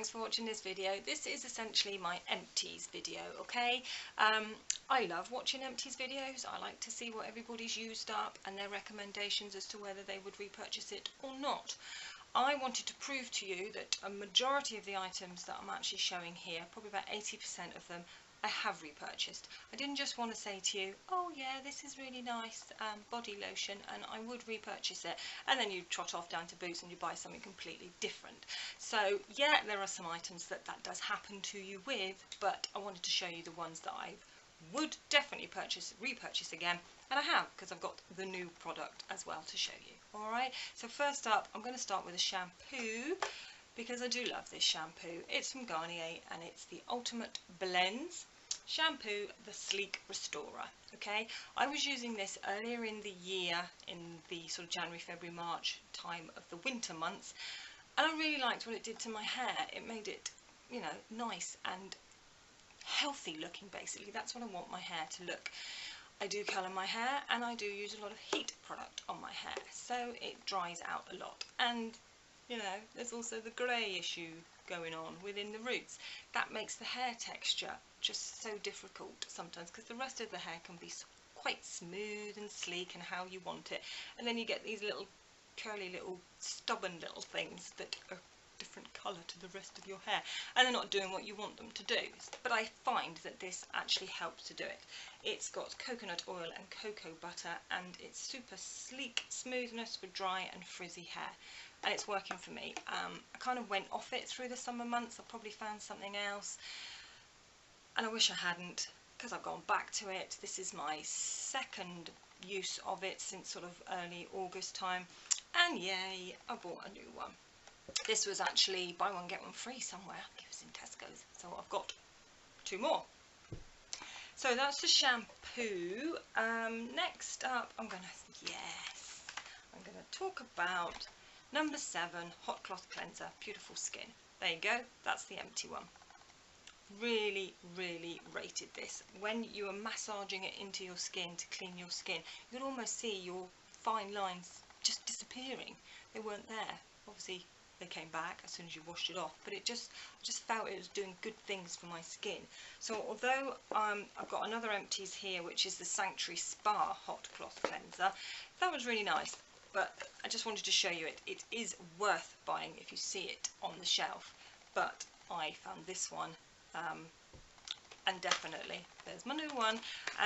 thanks for watching this video. This is essentially my empties video, okay? I love watching empties videos. I like to see what everybody's used up and their recommendations as to whether they would repurchase it or not. I wanted to prove to you that a majority of the items that I'm actually showing here, probably about 80% of them, I have repurchased. I didn't just want to say to you, oh yeah, this is really nice body lotion and I would repurchase it, and then you trot off down to Boots and you buy something completely different. So yeah, there are some items that does happen to you with, but I wanted to show you the ones that I would definitely repurchase again, and I have, because I've got the new product as well to show you. Alright, so first up I'm going to start with a shampoo, because I do love this shampoo. It's from Garnier and it's the Ultimate Blends Shampoo, the Sleek Restorer. Okay, I was using this earlier in the year, in the sort of January, February, March time of the winter months, and I really liked what it did to my hair. It made it, you know, nice and healthy looking, basically. That's what I want my hair to look. I do colour my hair and I do use a lot of heat product on my hair, so it dries out a lot, and you know, there's also the grey issue going on within the roots. That makes the hair texture just so difficult sometimes, because the rest of the hair can be quite smooth and sleek and how you want it, and then you get these little curly little stubborn little things that are different colour to the rest of your hair, and they're not doing what you want them to do. But I find that this actually helps to do it. It's got coconut oil and cocoa butter, and it's super sleek smoothness for dry and frizzy hair, and it's working for me. I kind of went off it through the summer months. I probably found something else, and I wish I hadn't, because I've gone back to it. This is my second use of it since sort of early August time, and yay, I bought a new one. This was actually buy one get one free somewhere. It was in Tesco's, so I've got two more. So that's the shampoo. Next up, I'm gonna talk about number 7, Hot Cloth Cleanser, Beautiful Skin. There you go, that's the empty one. Really, really rated this. When you are massaging it into your skin to clean your skin, you could almost see your fine lines just disappearing. They weren't there. Obviously, they came back as soon as you washed it off, but I just felt it was doing good things for my skin. So although I've got another empties here, which is the Sanctuary Spa Hot Cloth Cleanser, that was really nice, but I just wanted to show you it. It is worth buying if you see it on the shelf, but I found this one, and definitely there's my new one.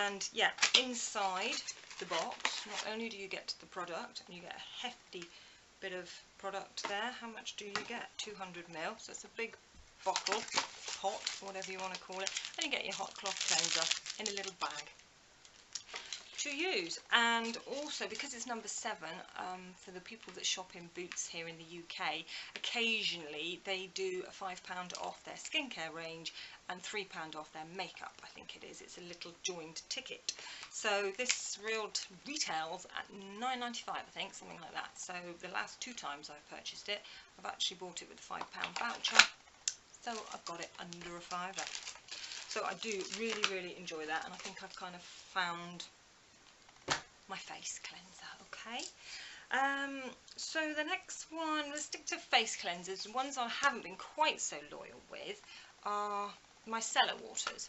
And yeah, inside the box, not only do you get the product, and you get a hefty bit of product there. How much do you get? 200ml, so it's a big bottle, pot, whatever you want to call it, and you get your hot cloth cleanser in a little bag to use. And also, because it's number 7, for the people that shop in Boots here in the UK, occasionally they do a £5 off their skincare range and £3 off their makeup, I think it is. It's a little joined ticket. So this retails at £9.95, I think, something like that. So the last 2 times I've purchased it, I've actually bought it with a £5 voucher, so I've got it under a £5. So I do really, really enjoy that, and I think I've kind of found my face cleanser. Okay, so the next one, let's stick to face cleansers. The ones I haven't been quite so loyal with are micellar waters.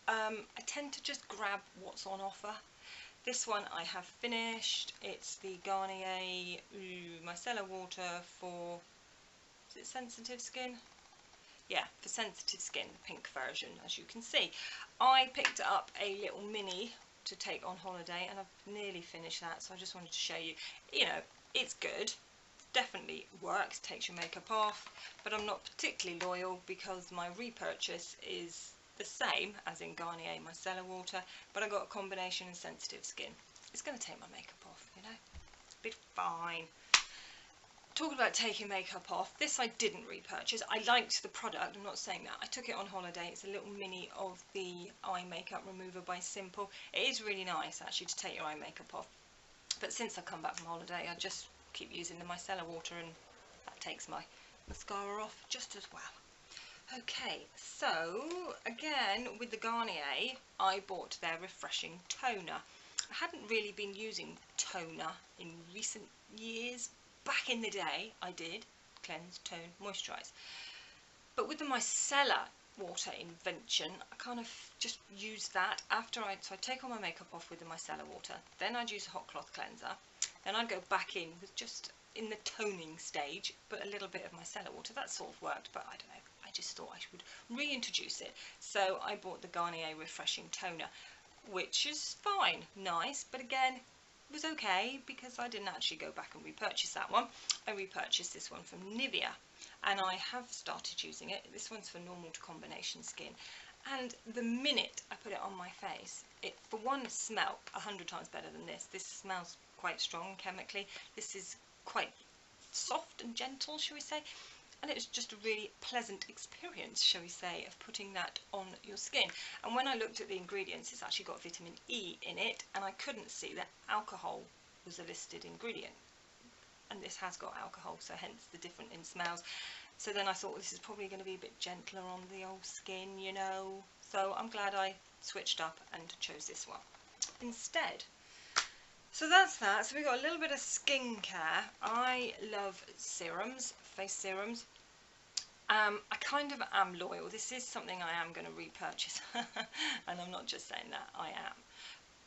I tend to just grab what's on offer. This one I have finished. It's the Garnier micellar water for, is it sensitive skin? Yeah, for sensitive skin, the pink version, as you can see. I picked up a little mini to take on holiday, and I've nearly finished that, so I just wanted to show you. You know, it's good, definitely works, takes your makeup off, but I'm not particularly loyal because my repurchase is the same as in Garnier micellar water, but I got a combination in sensitive skin. It's going to take my makeup off, you know, it's a bit fine. Talking about taking makeup off, this I didn't repurchase. I liked the product, I'm not saying that. I took it on holiday. It's a little mini of the eye makeup remover by Simple. It is really nice actually to take your eye makeup off. But since I come back from holiday, I just keep using the micellar water, and that takes my mascara off just as well. Okay, so again with the Garnier, I bought their refreshing toner. I hadn't really been using toner in recent years. Back in the day I did cleanse, tone, moisturise. But with the micellar water invention, I kind of just use that after so I take all my makeup off with the micellar water, then I'd use a hot cloth cleanser, then I'd go back in with just in the toning stage, but a little bit of micellar water. That sort of worked, but I don't know, I just thought I would reintroduce it. So I bought the Garnier Refreshing Toner, which is fine, nice, but again, it was okay because I didn't actually go back and repurchase that one. I repurchased this one from Nivea, and I have started using it. This one's for normal to combination skin, and the minute I put it on my face, it for one smelled 100 times better than this. This smells quite strong chemically. This is quite soft and gentle, shall we say, and it was just a really pleasant experience, shall we say, of putting that on your skin. And when I looked at the ingredients, it's actually got vitamin E in it, and I couldn't see that alcohol was a listed ingredient, and this has got alcohol, so hence the difference in smells. So then I thought, well, this is probably going to be a bit gentler on the old skin, you know, so I'm glad I switched up and chose this one instead. So that's that. So we've got a little bit of skincare. I love serums, face serums. I kind of am loyal. This is something I am going to repurchase, and I'm not just saying that, I am.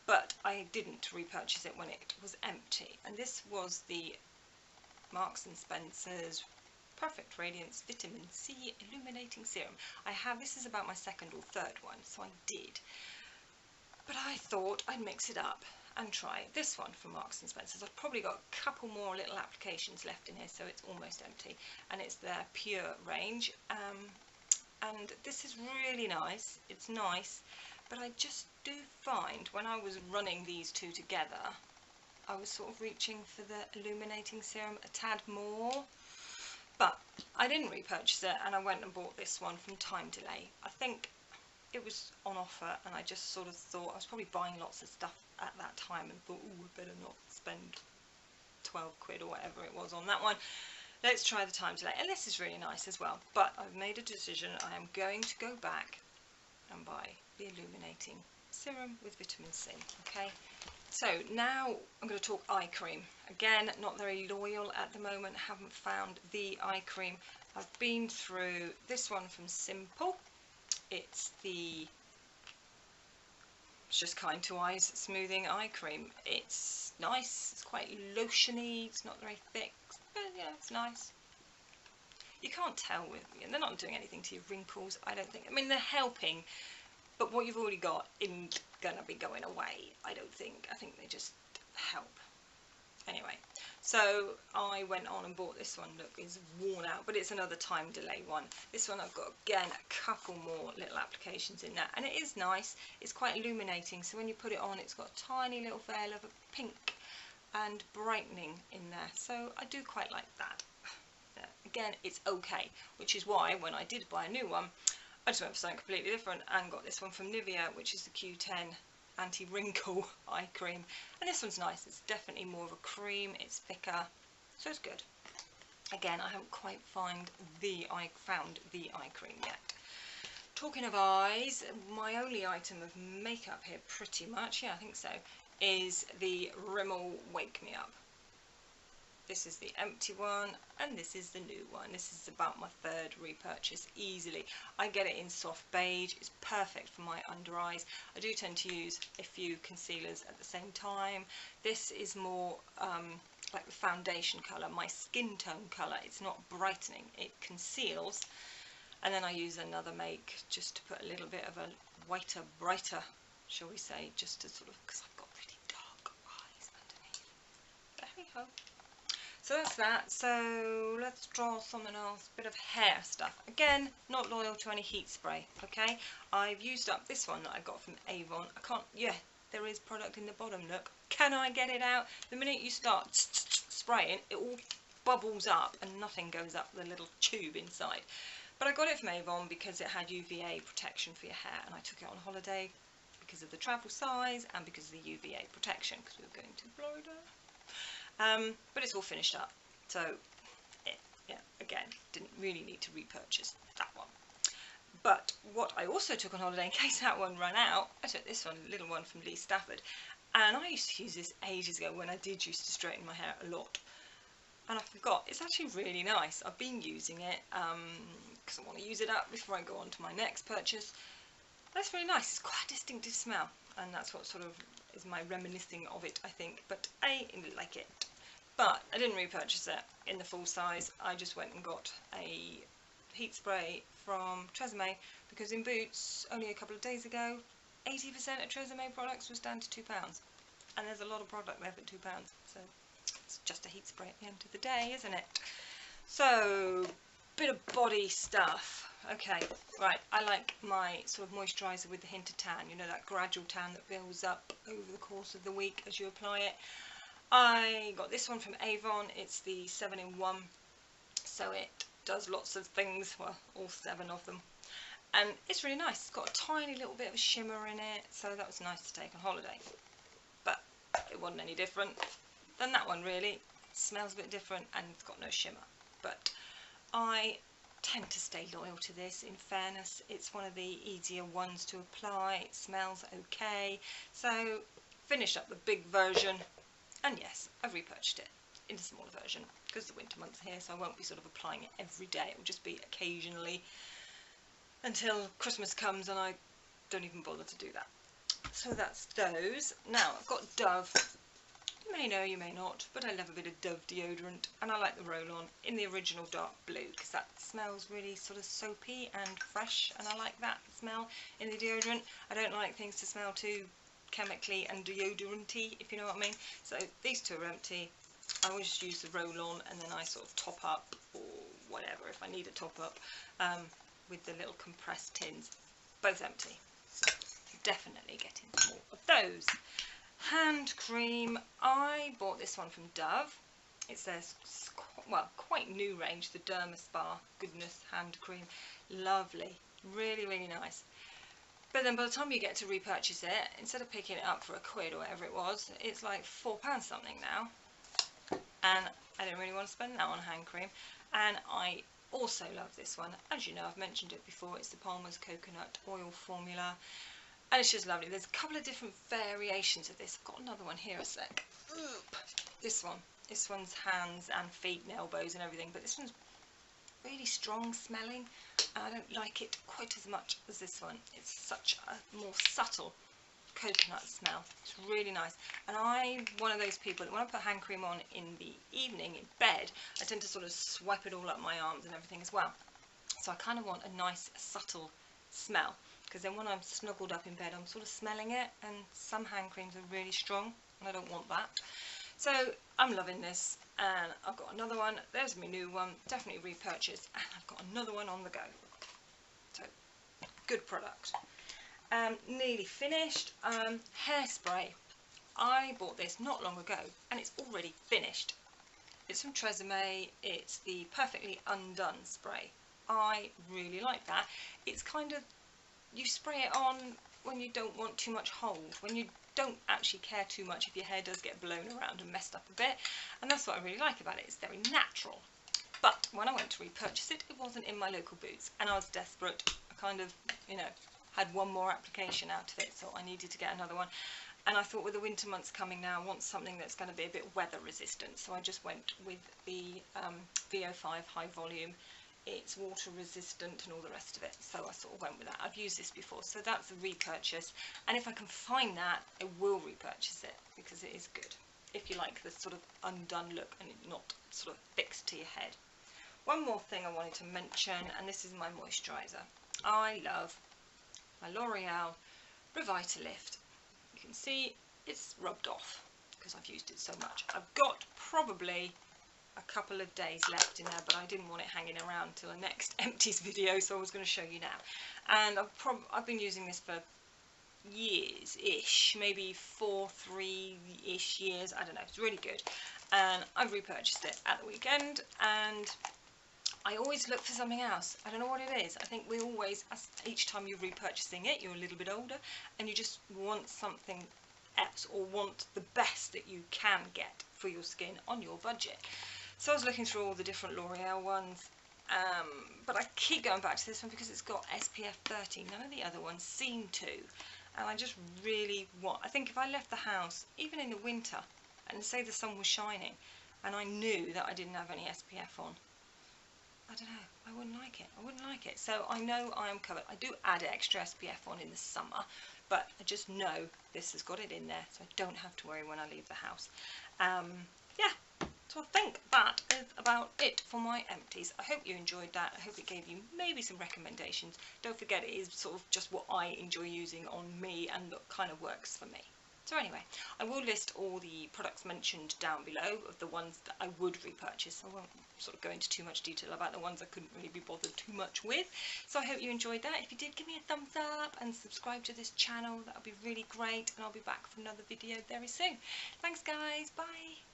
But I didn't repurchase it when it was empty, and this was the Marks and Spencer's Perfect Radiance Vitamin C Illuminating Serum. This is about my second or third one, so I did. But I thought I'd mix it up and try this one from Marks and Spencer's. I've probably got a couple more little applications left in here, so it's almost empty, and it's their Pure range, and this is really nice. It's nice, but I just do find when I was running these two together, I was sort of reaching for the Illuminating Serum a tad more, but I didn't repurchase it, and I went and bought this one from Time Delay. I think it was on offer, and I just sort of thought, I was probably buying lots of stuff at that time and thought, oh, I better not spend 12 quid or whatever it was on that one. Let's try the Time Delay, and this is really nice as well. But I've made a decision. I am going to go back and buy the Illuminating Serum with vitamin C. Okay, so now I'm going to talk eye cream. Again, not very loyal at the moment, haven't found the eye cream. I've been through this one from Simple. It's the Just Kind to Eyes Smoothing Eye Cream. It's nice, it's quite lotiony, it's not very thick, but yeah, it's nice. You can't tell with, and they're not doing anything to your wrinkles, I don't think. I mean, they're helping, but what you've already got isn't gonna be going away, I don't think. I think they just help. Anyway, so I went on and bought this one. Look, it's worn out, but it's another Time Delay one. This one I've got, again, a couple more little applications in there, and it is nice. It's quite illuminating, so when you put it on, it's got a tiny little veil of a pink and brightening in there, so I do quite like that. Again, it's okay, which is why when I did buy a new one, I just went for something completely different and got this one from Nivea, which is the Q10 Anti-Wrinkle Eye Cream, and this one's nice. It's definitely more of a cream, it's thicker, so it's good. Again, I haven't quite found the eye cream yet. Talking of eyes, my only item of makeup here, pretty much, yeah, I think so, is the Rimmel Wake Me Up. This is the empty one, and this is the new one. This is about my third repurchase easily. I get it in soft beige. It's perfect for my under eyes. I do tend to use a few concealers at the same time. This is more like the foundation colour, my skin tone colour. It's not brightening, it conceals. And then I use another make just to put a little bit of a whiter, brighter, shall we say, just to sort of, because I've got really dark eyes underneath. There we go. So that's that. So let's draw something else, bit of hair stuff. Again, not loyal to any heat spray, okay? I've used up this one that I got from Avon. I can't, yeah, there is product in the bottom, look. Can I get it out? The minute you start spraying, it all bubbles up and nothing goes up the little tube inside. But I got it from Avon because it had UVA protection for your hair, and I took it on holiday because of the travel size and because of the UVA protection, because we were going to Florida. But it's all finished up, so yeah, again, didn't really need to repurchase that one. But what I also took on holiday, in case that one ran out, I took this one, a little one from Lee Stafford, and I used to use this ages ago when I did used to straighten my hair a lot, and I forgot. It's actually really nice. I've been using it because I want to use it up before I go on to my next purchase. That's really nice. It's quite a distinctive smell, and that's what sort of is my reminiscing of it, I think. But I like it. But I didn't repurchase it in the full size. I just went and got a heat spray from Tresemme, because in Boots only a couple of days ago 80% of Tresemme products was down to £2, and there's a lot of product there for £2, so it's just a heat spray at the end of the day, isn't it? So, bit of body stuff. Okay, right, I like my sort of moisturiser with the hint of tan, you know, that gradual tan that builds up over the course of the week as you apply it. I got this one from Avon. It's the 7-in-1, so it does lots of things, well, all 7 of them, and it's really nice. It's got a tiny little bit of a shimmer in it, so that was nice to take on holiday, but it wasn't any different than that one really. It smells a bit different and it's got no shimmer, but I tend to stay loyal to this. In fairness, it's one of the easier ones to apply. It smells okay, so finished up the big version, and yes, I've repurchased it in a smaller version because the winter months are here, so I won't be sort of applying it every day. It will just be occasionally until Christmas comes, and I don't even bother to do that. So that's those. Now I've got Dove. You may know, you may not, but I love a bit of Dove deodorant, and I like the roll-on in the original dark blue because that smells really sort of soapy and fresh, and I like that smell in the deodorant. I don't like things to smell too chemically and deodoranty, if you know what I mean. So these two are empty. I always just use the roll-on, and then I sort of top up or whatever if I need a top up with the little compressed tins. Both empty. So definitely getting more of those. Hand cream. I bought this one from Dove. It's their, well, quite new range, the Derma Spa Goodness hand cream. Lovely. Really, really nice. But then by the time you get to repurchase it, instead of picking it up for £1 or whatever it was, it's like £4 something now. And I don't really want to spend that on hand cream. And I also love this one. As you know, I've mentioned it before. It's the Palmer's Coconut Oil Formula. And it's just lovely. There's a couple of different variations of this. I've got another one here a sec. Oop. This one. This one's hands and feet and elbows and everything. But this one's really strong smelling. And I don't like it quite as much as this one. It's such a more subtle coconut smell. It's really nice. And I'm one of those people that when I put hand cream on in the evening in bed, I tend to sort of swipe it all up my arms and everything as well. So I kind of want a nice subtle smell, because then when I'm snuggled up in bed I'm sort of smelling it, and some hand creams are really strong and I don't want that. So I'm loving this, and I've got another one. There's my new one, definitely repurchased, and I've got another one on the go. So good product. Nearly finished. Hairspray. I bought this not long ago and it's already finished. It's from Tresemme. It's the Perfectly Undone spray. I really like that. It's kind of, you spray it on when you don't want too much hold, when you don't actually care too much if your hair does get blown around and messed up a bit, and that's what I really like about it. It's very natural. But when I went to repurchase it, it wasn't in my local Boots, and I was desperate. I kind of, you know, had one more application out of it, so I needed to get another one. And I thought with the winter months coming now, I want something that's going to be a bit weather resistant, so I just went with the VO5 high volume. It's water resistant and all the rest of it, so I sort of went with that. I've used this before, so that's a repurchase, and if I can find that, I will repurchase it because it is good if you like the sort of undone look and it's not sort of fixed to your head. One more thing I wanted to mention, and this is my moisturiser. I love my L'Oreal Revitalift. You can see it's rubbed off because I've used it so much. I've got probably a couple of days left in there, but I didn't want it hanging around till the next Empties video, so I was going to show you now. And I've been using this for years-ish, maybe 3-ish years, I don't know. It's really good, and I've repurchased it at the weekend, and I always look for something else. I don't know what it is. I think we always, each time you're repurchasing it, you're a little bit older, and you just want something else, or want the best that you can get for your skin on your budget. So I was looking through all the different L'Oreal ones, but I keep going back to this one because it's got SPF 30. None of the other ones seem to, and I just really want, I think if I left the house, even in the winter, and say the sun was shining, and I knew that I didn't have any SPF on, I don't know, I wouldn't like it. I wouldn't like it. So I know I am covered. I do add extra SPF on in the summer, but I just know this has got it in there, so I don't have to worry when I leave the house. Yeah, so I think that is about it for my empties. I hope you enjoyed that. I hope it gave you maybe some recommendations. Don't forget, it is sort of just what I enjoy using on me and that kind of works for me. So anyway, I will list all the products mentioned down below of the ones that I would repurchase. I won't sort of go into too much detail about the ones I couldn't really be bothered too much with. So I hope you enjoyed that. If you did, give me a thumbs up and subscribe to this channel. That would be really great, and I'll be back for another video very soon. Thanks guys, bye!